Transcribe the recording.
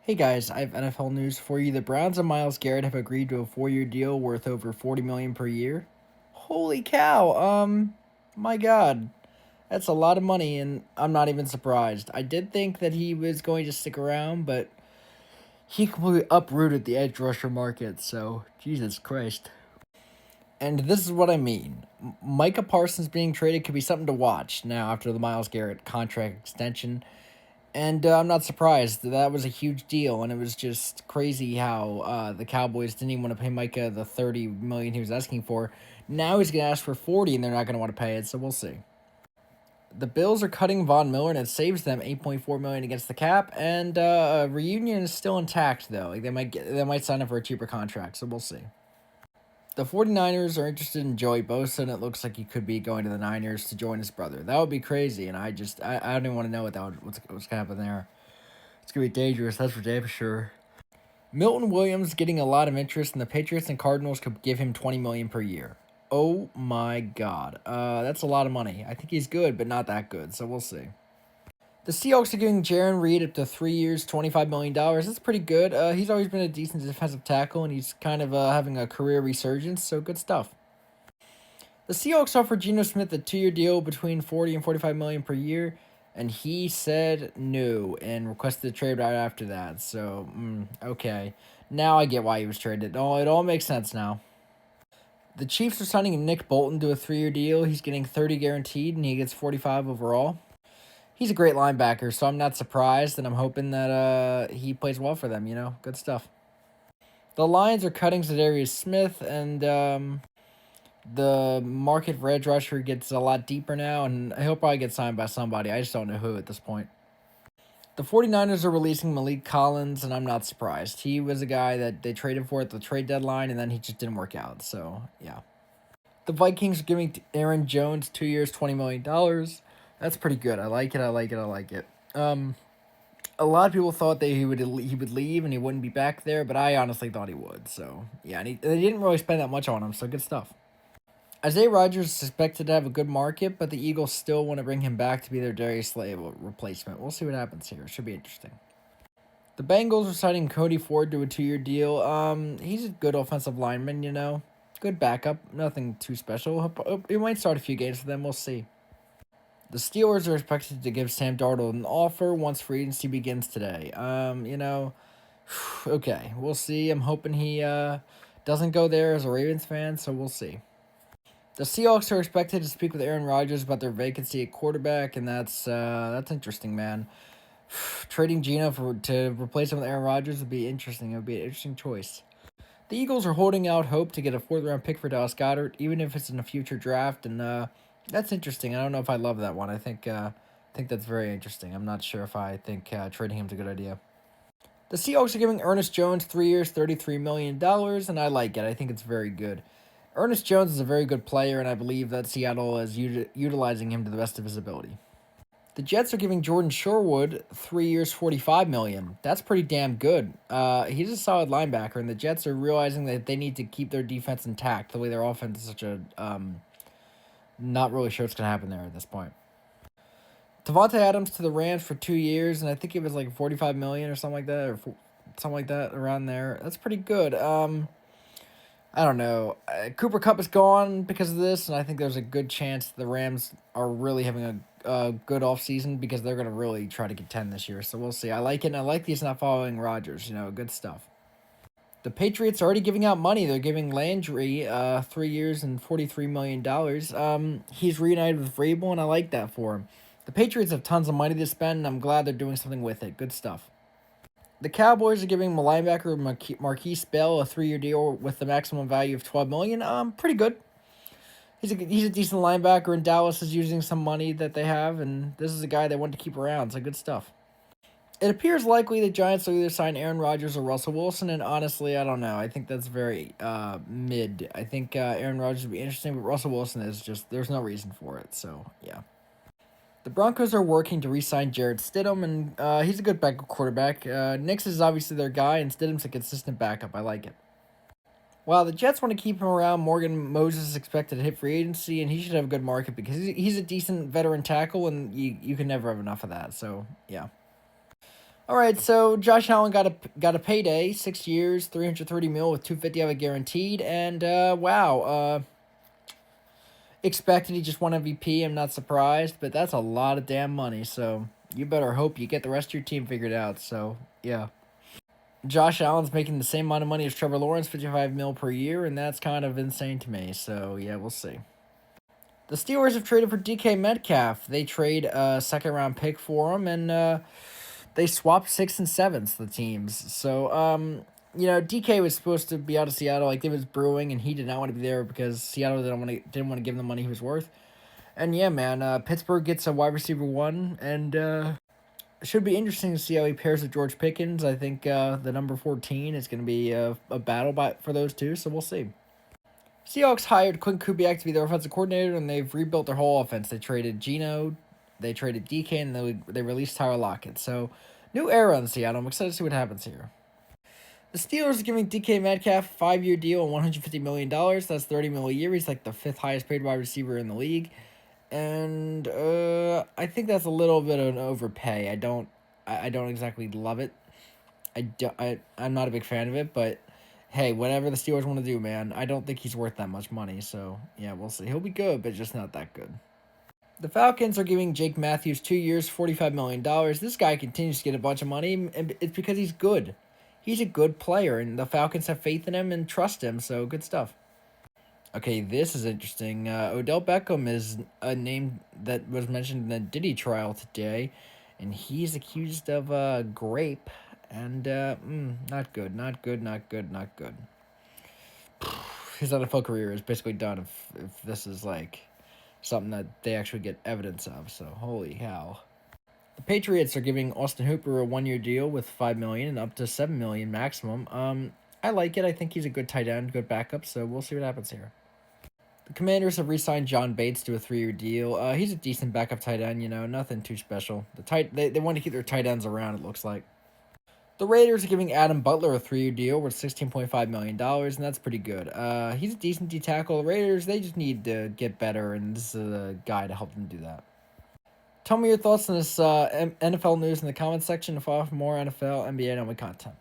Hey guys, I have NFL news for you. The Browns and Myles Garrett have agreed to a 4-year deal worth over 40 million per year. Holy cow. My god. That's a lot of money and I'm not even surprised. I did think that he was going to stick around, but he completely uprooted the edge rusher market, so Jesus Christ. And this is what I mean. Micah Parsons being traded could be something to watch now after the Myles Garrett contract extension. And I'm not surprised. That was a huge deal, and it was just crazy how the Cowboys didn't even want to pay Micah the 30 million he was asking for. Now he's gonna ask for 40, and they're not gonna want to pay it. So we'll see. The Bills are cutting Von Miller, and it saves them 8.4 million against the cap. And reunion is still intact though. Like they might sign him for a cheaper contract. So we'll see. The 49ers are interested in Joey Bosa, and it looks like he could be going to the Niners to join his brother. That would be crazy, and I don't even want to know what's going to happen there. It's going to be dangerous, that's for damn sure. Milton Williams getting a lot of interest, and the Patriots and Cardinals could give him 20 million per year. Oh my god. That's a lot of money. I think he's good, but not that good, so we'll see. The Seahawks are giving Jaron Reed up to 3 years, $25 million. That's pretty good. He's always been a decent defensive tackle, and he's kind of having a career resurgence, so good stuff. The Seahawks offered Geno Smith a 2-year deal between 40 and 45 million per year, and he said no and requested a trade right after that. So, okay. Now I get why he was traded. Oh, it all makes sense now. The Chiefs are signing Nick Bolton to a 3-year deal. He's getting 30 guaranteed, and he gets 45 overall. He's a great linebacker, so I'm not surprised, and I'm hoping that he plays well for them. Good stuff. The Lions are cutting Zadarius Smith, and the market for edge rusher gets a lot deeper now, and he'll probably get signed by somebody. I just don't know who at this point. The 49ers are releasing Malik Collins, and I'm not surprised. He was a guy that they traded for at the trade deadline, and then he just didn't work out, so yeah. The Vikings are giving Aaron Jones 2 years, $20 million. That's pretty good. I like it. A lot of people thought that he would leave and he wouldn't be back there, but I honestly thought he would. So yeah, and they didn't really spend that much on him, so good stuff. Isaiah Rodgers is expected to have a good market, but the Eagles still want to bring him back to be their Darius Slay replacement. We'll see what happens here. It should be interesting. The Bengals are signing Cody Ford to a 2-year deal. He's a good offensive lineman. Good backup. Nothing too special. He might start a few games for them. We'll see. The Steelers are expected to give Sam Darnold an offer once free agency begins today. Okay, we'll see. I'm hoping he doesn't go there as a Ravens fan, so we'll see. The Seahawks are expected to speak with Aaron Rodgers about their vacancy at quarterback, and that's interesting, man. Trading Gino to replace him with Aaron Rodgers would be interesting. It would be an interesting choice. The Eagles are holding out hope to get a 4th-round pick for Dallas Goedert, even if it's in a future draft, and that's interesting. I don't know if I love that one. I think that's very interesting. I'm not sure if I think trading him's a good idea. The Seahawks are giving Ernest Jones 3 years, $33 million, and I like it. I think it's very good. Ernest Jones is a very good player, and I believe that Seattle is utilizing him to the best of his ability. The Jets are giving Jordan Sherwood 3 years, $45 million. That's pretty damn good. He's a solid linebacker, and the Jets are realizing that they need to keep their defense intact. The way their offense is such a not really sure what's gonna happen there at this point. Devontae Adams to the Rams for 2 years, and I think it was like 45 million or something like that, or something like that around there. That's pretty good. I don't know. Cooper Kupp is gone because of this, and I think there's a good chance the Rams are really having a good offseason because they're going to really try to contend this year. So we'll see. I like it, and I like these not following Rodgers. Good stuff. The Patriots are already giving out money. They're giving Landry 3 years and $43 million. He's reunited with Vrabel, and I like that for him. The Patriots have tons of money to spend, and I'm glad they're doing something with it. Good stuff. The Cowboys are giving linebacker Marquise Bell a 3-year deal with the maximum value of $12 million. Pretty good. He's a decent linebacker, and Dallas is using some money that they have, and this is a guy they want to keep around. So good stuff. It appears likely the Giants will either sign Aaron Rodgers or Russell Wilson, and honestly, I don't know. I think that's very mid. I think Aaron Rodgers would be interesting, but Russell Wilson is just, there's no reason for it. So yeah. The Broncos are working to re-sign Jarrett Stidham, and he's a good backup quarterback. Nix is obviously their guy, and Stidham's a consistent backup. I like it. While the Jets want to keep him around, Morgan Moses is expected to hit free agency, and he should have a good market because he's a decent veteran tackle, and you can never have enough of that. So, yeah. All right, so Josh Allen got a payday, 6 years, 330 mil with 250 of it guaranteed, and wow, expected he just won MVP. I'm not surprised, but that's a lot of damn money. So you better hope you get the rest of your team figured out. So yeah, Josh Allen's making the same amount of money as Trevor Lawrence, 55 mil per year, and that's kind of insane to me. So yeah, we'll see. The Steelers have traded for DK Metcalf. They trade a second round pick for him, and they swapped 6th and 7th, the teams. So, DK was supposed to be out of Seattle, like it was brewing, and he did not want to be there because Seattle didn't want to give him the money he was worth. And yeah, man, Pittsburgh gets a wide receiver one, and it should be interesting to see how he pairs with George Pickens. I think the number 14 is going to be a battle for those two, so we'll see. Seahawks hired Quinn Kubiak to be their offensive coordinator, and they've rebuilt their whole offense. They traded Geno, they traded DK, and they released Tyler Lockett. So, new era in Seattle. I'm excited to see what happens here. The Steelers are giving DK Metcalf a 5-year deal and $150 million. That's $30 million a year. He's like the 5th highest paid wide receiver in the league. And I think that's a little bit of an overpay. I don't exactly love it. I'm not a big fan of it, but hey, whatever the Steelers want to do, man. I don't think he's worth that much money. So yeah, we'll see. He'll be good, but just not that good. The Falcons are giving Jake Matthews 2 years, $45 million. This guy continues to get a bunch of money, and it's because he's good. He's a good player, and the Falcons have faith in him and trust him, so good stuff. Okay, this is interesting. Odell Beckham is a name that was mentioned in the Diddy trial today, and he's accused of grape, and not good, not good, not good, not good. His NFL career is basically done if this is like something that they actually get evidence of. So holy cow. The Patriots are giving Austin Hooper a 1-year deal with $5 million and up to $7 million maximum. I like it. I think he's a good tight end, good backup. So we'll see what happens here. The Commanders have re-signed John Bates to a 3-year deal. He's a decent backup tight end. Nothing too special. They want to keep their tight ends around. It looks like. The Raiders are giving Adam Butler a 3-year deal worth $16.5 million, and that's pretty good. He's a decent D tackle. The Raiders, they just need to get better, and this is a guy to help them do that. Tell me your thoughts on this NFL news in the comments section. To follow for more NFL, NBA, and MLB content.